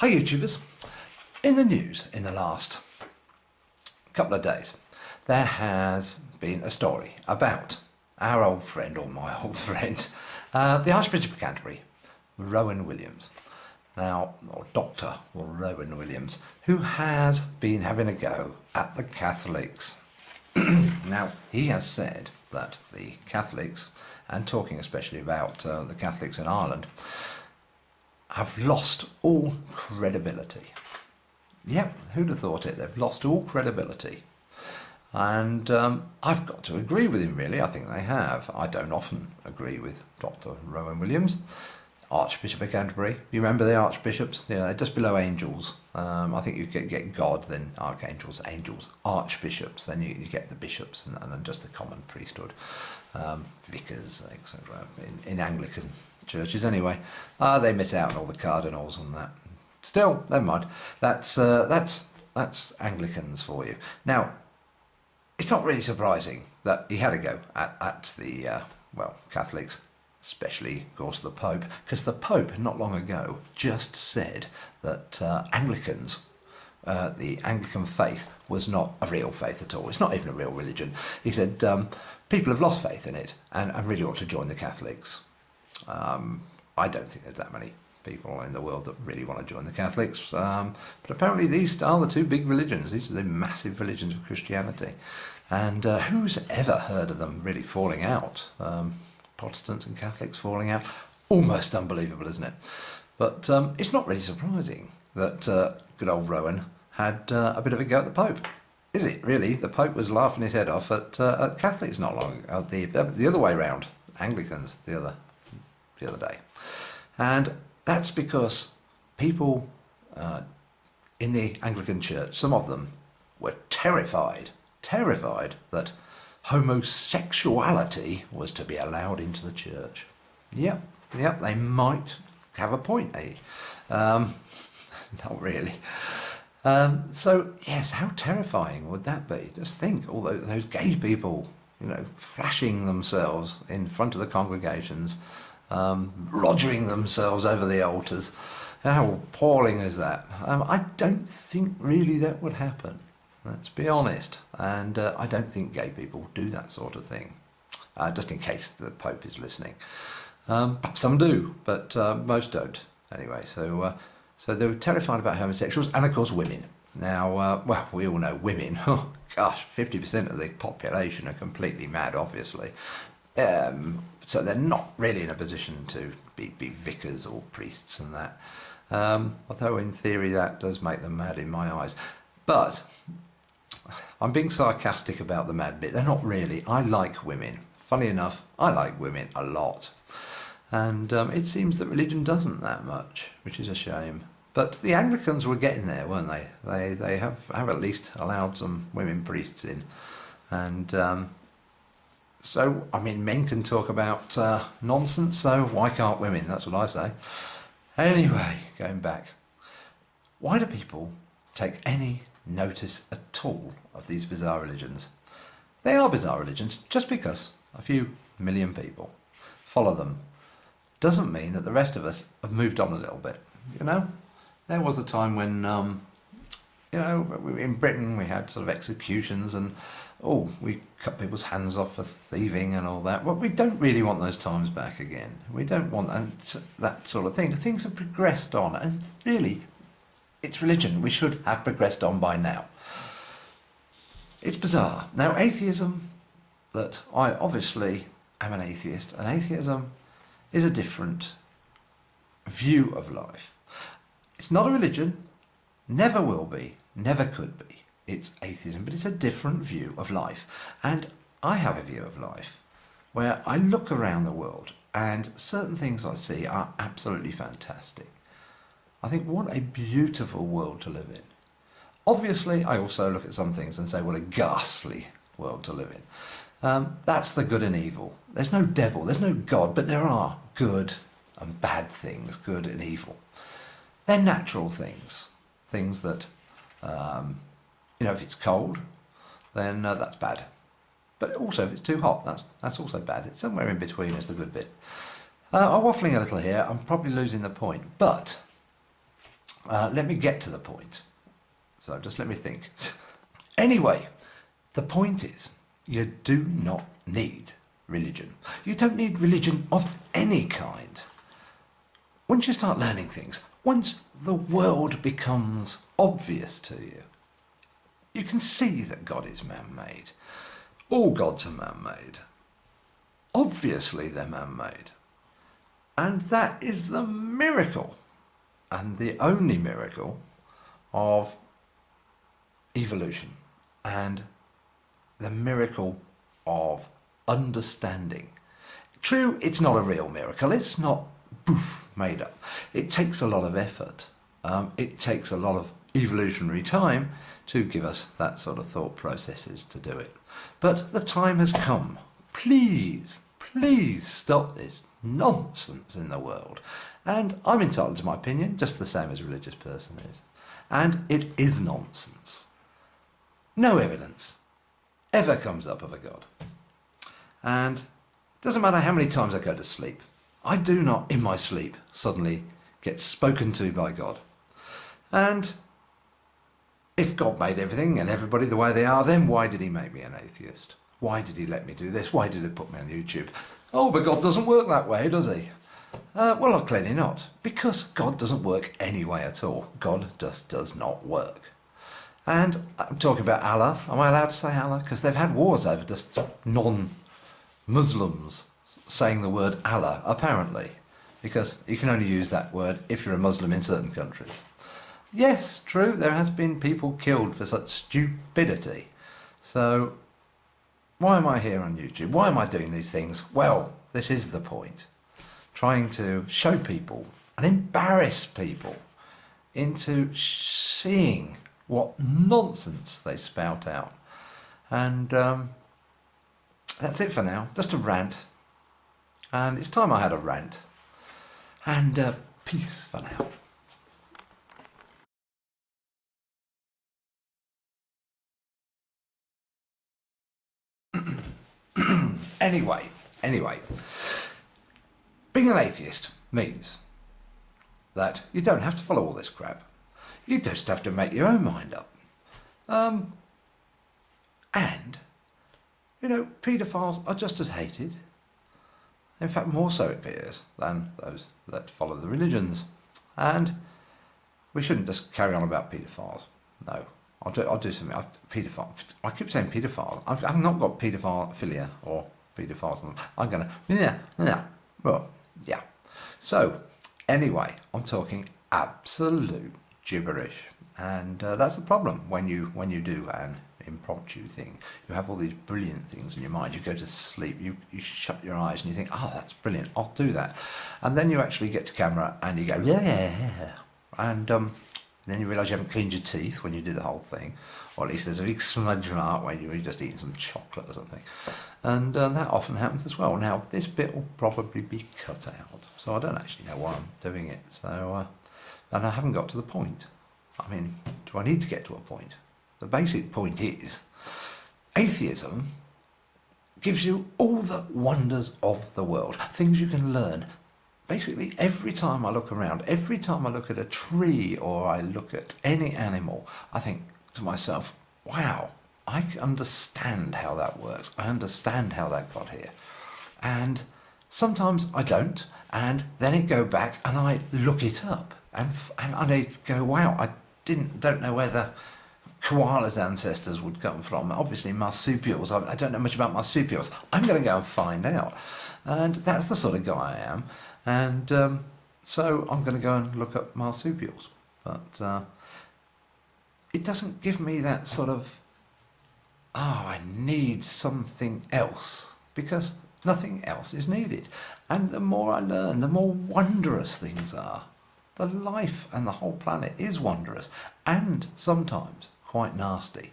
Hi YouTubers. In the news in the last couple of days there has been a story about our old friend, or my old friend, the Archbishop of Canterbury, Rowan Williams. Now, or Dr. Rowan Williams, who has been having a go at the Catholics. Now, he has said that the Catholics, and talking especially about the Catholics in Ireland, have lost all credibility. Yep, who'd have thought it? They've lost all credibility. And I've got to agree with him, really. I think they have. I don't often agree with Dr. Rowan Williams, Archbishop of Canterbury. You remember the archbishops? Yeah, they're just below angels. I think you get God, then archangels, angels, archbishops, then you get the bishops, and then just the common priesthood, vicars, etc. In Anglican churches anyway. They miss out on all the cardinals and that. Still, never mind. That's Anglicans for you. Now, it's not really surprising that he had a go at the Catholics, especially, of course, the Pope, because the Pope not long ago just said that Anglicans, the Anglican faith, was not a real faith at all. It's not even a real religion. He said people have lost faith in it and really ought to join the Catholics. I don't think there's that many people in the world that really want to join the Catholics, but apparently these are the two big religions. These are the massive religions of Christianity, and who's ever heard of them really falling out? Protestants and Catholics falling out? Almost unbelievable, isn't it? But it's not really surprising that good old Rowan had a bit of a go at the Pope. Is it really? The Pope was laughing his head off at Catholics not long ago, the other way round, Anglicans the other day. And that's because people in the Anglican Church, some of them, were terrified that homosexuality was to be allowed into the church. Yep, they might have a point, eh? Not really. So, yes, how terrifying would that be? Just think, all those gay people, flashing themselves in front of the congregations, rogering themselves over the altars. How appalling is that? I don't think really that would happen, let's be honest. And I don't think gay people do that sort of thing, just in case the Pope is listening. Perhaps some do, but most don't. Anyway, so they were terrified about homosexuals and, of course, women. Now, we all know women, oh gosh, 50% of the population are completely mad, obviously. So they're not really in a position to be vicars or priests and that. Although in theory that does make them mad in my eyes. But I'm being sarcastic about the mad bit. They're not really. I like women. Funny enough, I like women a lot. And it seems that religion doesn't that much, which is a shame. But the Anglicans were getting there, weren't they? They have at least allowed some women priests in. And so, I mean, men can talk about nonsense, so why can't women? That's what I say. Anyway, going back. Why do people take any notice at all of these bizarre religions? They are bizarre religions just because a few million people follow them. Doesn't mean that the rest of us have moved on a little bit, There was a time when, in Britain we had sort of executions and, we cut people's hands off for thieving and all that. Well, we don't really want those times back again. We don't want that sort of thing. Things have progressed on, and really, it's religion. We should have progressed on by now. It's bizarre. Now, atheism, that I obviously am an atheist, and atheism is a different view of life. It's not a religion, never will be, never could be. It's atheism, but it's a different view of life. And I have a view of life where I look around the world and certain things I see are absolutely fantastic. I think, what a beautiful world to live in. Obviously, I also look at some things and say, what a ghastly world to live in. That's the good and evil. There's no devil, there's no God, but there are good and bad things, good and evil. They're natural things, things that, if it's cold, then that's bad. But also, if it's too hot, that's also bad. It's somewhere in between is the good bit. I'm waffling a little here. I'm probably losing the point. But Let me get to the point. So just let me think. Anyway, the point is, you do not need religion. You don't need religion of any kind. Once you start learning things, once the world becomes obvious to you, you can see that God is man-made. All gods are man-made. Obviously they're man-made. And that is the miracle, and the only miracle, of evolution, and the miracle of understanding. True, it's not a real miracle. It's not poof, made up. It takes a lot of effort. It takes a lot of evolutionary time to give us that sort of thought processes to do it. But the time has come. Please, please stop this nonsense in the world. And I'm entitled to my opinion, just the same as a religious person is. And it is nonsense. No evidence ever comes up of a God. And it doesn't matter how many times I go to sleep, I do not, in my sleep, suddenly get spoken to by God. And if God made everything and everybody the way they are, then why did he make me an atheist? Why did he let me do this? Why did he put me on YouTube? Oh, but God doesn't work that way, does he? Well, clearly not. Because God doesn't work any way at all. God just does not work. And I'm talking about Allah. Am I allowed to say Allah? Because they've had wars over just non-Muslims saying the word Allah, apparently. Because you can only use that word if you're a Muslim in certain countries. Yes, true, there has been people killed for such stupidity. So, why am I here on YouTube? Why am I doing these things? Well, this is the point. Trying to show people and embarrass people into seeing what nonsense they spout out. And that's it for now. Just a rant. And it's time I had a rant. And peace for now. Anyway, being an atheist means that you don't have to follow all this crap. You just have to make your own mind up. And, you know, paedophiles are just as hated. In fact, more so it appears than those that follow the religions. And we shouldn't just carry on about paedophiles. No. I'll do something. Paedophile. I keep saying paedophile. I've not got paedophilia or paedophiles. I'm going to, yeah. Well, yeah. So, anyway, I'm talking absolute gibberish. And that's the problem when you do an impromptu thing. You have all these brilliant things in your mind. You go to sleep, you shut your eyes and you think, oh, that's brilliant, I'll do that. And then you actually get to camera and you go, yeah. And then you realise you haven't cleaned your teeth when you do the whole thing. Or at least there's a big smudge mark when you're just eating some chocolate or something. And that often happens as well. Now, this bit will probably be cut out. So I don't actually know why I'm doing it. So, and I haven't got to the point. I mean, do I need to get to a point? The basic point is, atheism gives you all the wonders of the world, things you can learn. Basically, every time I look around, every time I look at a tree or I look at any animal, I think to myself, wow, I understand how that works. I understand how that got here. And sometimes I don't, and then it go back and I look it up. And I go, wow, I don't know where the koala's ancestors would come from. Obviously marsupials, I don't know much about marsupials. I'm going to go and find out. And that's the sort of guy I am. And so I'm going to go and look up marsupials. But it doesn't give me that sort of, oh, I need something else. Because nothing else is needed. And the more I learn, the more wondrous things are. The life and the whole planet is wondrous. And sometimes quite nasty.